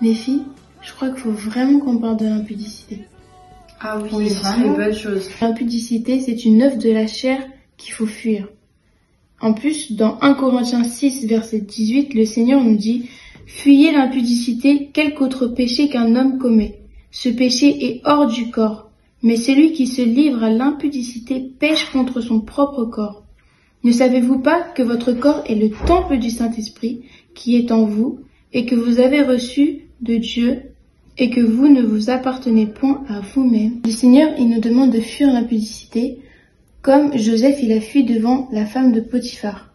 Les filles, je crois qu'il faut vraiment qu'on parle de l'impudicité. Ah oui, c'est une bonne chose. L'impudicité, c'est une œuvre de la chair qu'il faut fuir. En plus, dans 1 Corinthiens 6, verset 18, le Seigneur nous dit « Fuyez l'impudicité, quelque autre péché qu'un homme commet. Ce péché est hors du corps, mais celui qui se livre à l'impudicité pêche contre son propre corps. Ne savez-vous pas que votre corps est le temple du Saint-Esprit qui est en vous et que vous avez reçu de Dieu et que vous ne vous appartenez point à vous-même. » Le Seigneur, il nous demande de fuir l'impudicité, comme Joseph, il a fui devant la femme de Potiphar.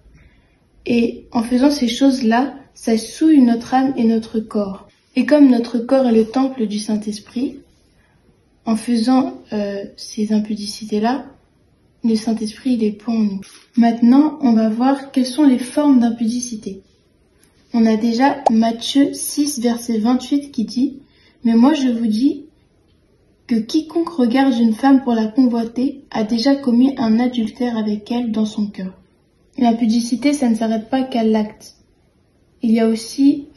Et en faisant ces choses-là, ça souille notre âme et notre corps. Et comme notre corps est le temple du Saint-Esprit, en faisant ces impudicités-là, le Saint-Esprit, il est point en nous. Maintenant, on va voir quelles sont les formes d'impudicité. On a déjà Matthieu 6, verset 28 qui dit « Mais moi je vous dis que quiconque regarde une femme pour la convoiter a déjà commis un adultère avec elle dans son cœur. » L'impudicité, ça ne s'arrête pas qu'à l'acte. Il y a aussi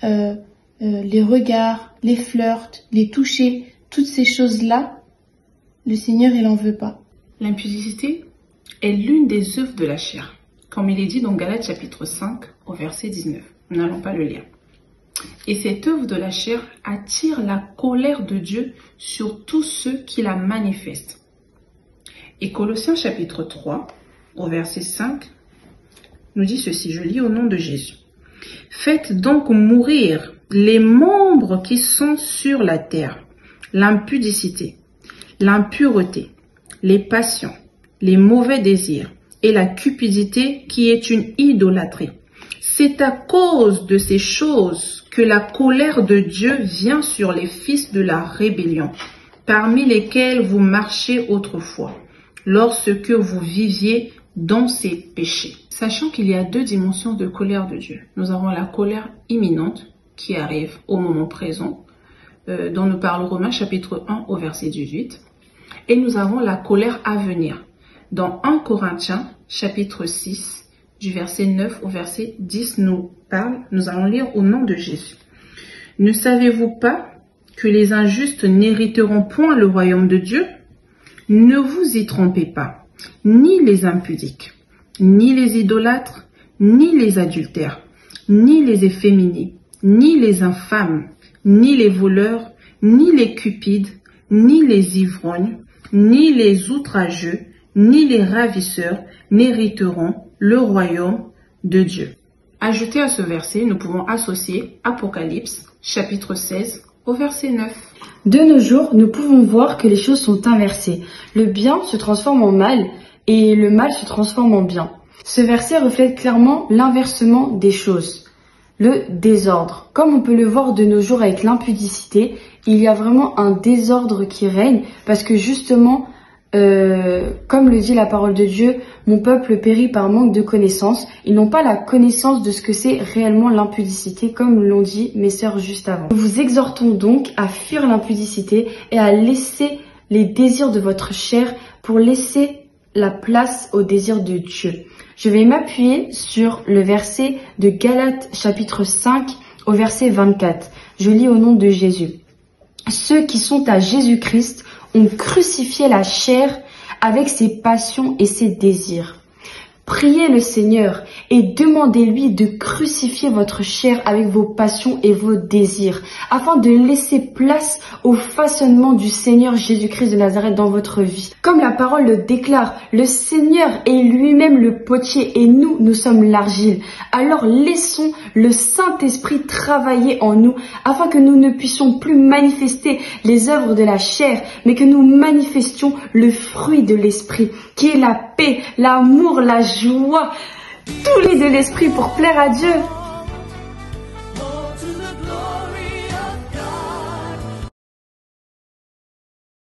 les regards, les flirts, les touchés, toutes ces choses-là, le Seigneur, il n'en veut pas. L'impudicité est l'une des œuvres de la chair, comme il est dit dans Galates chapitre 5 au verset 19. Nous n'allons pas le lire. Et cette œuvre de la chair attire la colère de Dieu sur tous ceux qui la manifestent. Et Colossiens chapitre 3 au verset 5 nous dit ceci, je lis au nom de Jésus. Faites donc mourir les membres qui sont sur la terre, l'impudicité, l'impureté, les passions, les mauvais désirs et la cupidité qui est une idolâtrie. C'est à cause de ces choses que la colère de Dieu vient sur les fils de la rébellion, parmi lesquels vous marchez autrefois, lorsque vous viviez dans ces péchés. Sachant qu'il y a 2 dimensions de colère de Dieu. Nous avons la colère imminente qui arrive au moment présent, dont nous parle Romains chapitre 1 au verset 18. Et nous avons la colère à venir. Dans 1 Corinthiens chapitre 6, du verset 9 au verset 10 nous allons lire au nom de Jésus. Ne savez-vous pas que les injustes n'hériteront point le royaume de Dieu? Ne vous y trompez pas, ni les impudiques, ni les idolâtres, ni les adultères, ni les efféminés, ni les infâmes, ni les voleurs, ni les cupides, ni les ivrognes, ni les outrageux, ni les ravisseurs n'hériteront le royaume de Dieu. Ajouté à ce verset, nous pouvons associer Apocalypse, chapitre 16, au verset 9. De nos jours, nous pouvons voir que les choses sont inversées. Le bien se transforme en mal et le mal se transforme en bien. Ce verset reflète clairement l'inversement des choses, le désordre. Comme on peut le voir de nos jours avec l'impudicité, il y a vraiment un désordre qui règne parce que justement, comme le dit la parole de Dieu, mon peuple périt par manque de connaissance. Ils n'ont pas la connaissance de ce que c'est réellement l'impudicité, comme l'ont dit mes sœurs juste avant. Nous vous exhortons donc à fuir l'impudicité et à laisser les désirs de votre chair pour laisser la place aux désirs de Dieu. Je vais m'appuyer sur le verset de Galates chapitre 5 au verset 24. Je lis au nom de Jésus. Ceux qui sont à Jésus-Christ ont crucifié la chair avec ses passions et ses désirs. Priez le Seigneur et demandez-lui de crucifier votre chair avec vos passions et vos désirs, afin de laisser place au façonnement du Seigneur Jésus-Christ de Nazareth dans votre vie. Comme la parole le déclare, le Seigneur est lui-même le potier et nous sommes l'argile. Alors laissons le Saint-Esprit travailler en nous, afin que nous ne puissions plus manifester les œuvres de la chair, mais que nous manifestions le fruit de l'Esprit, qui est la paix, l'amour, la joie, tous les de l'esprit pour plaire à Dieu.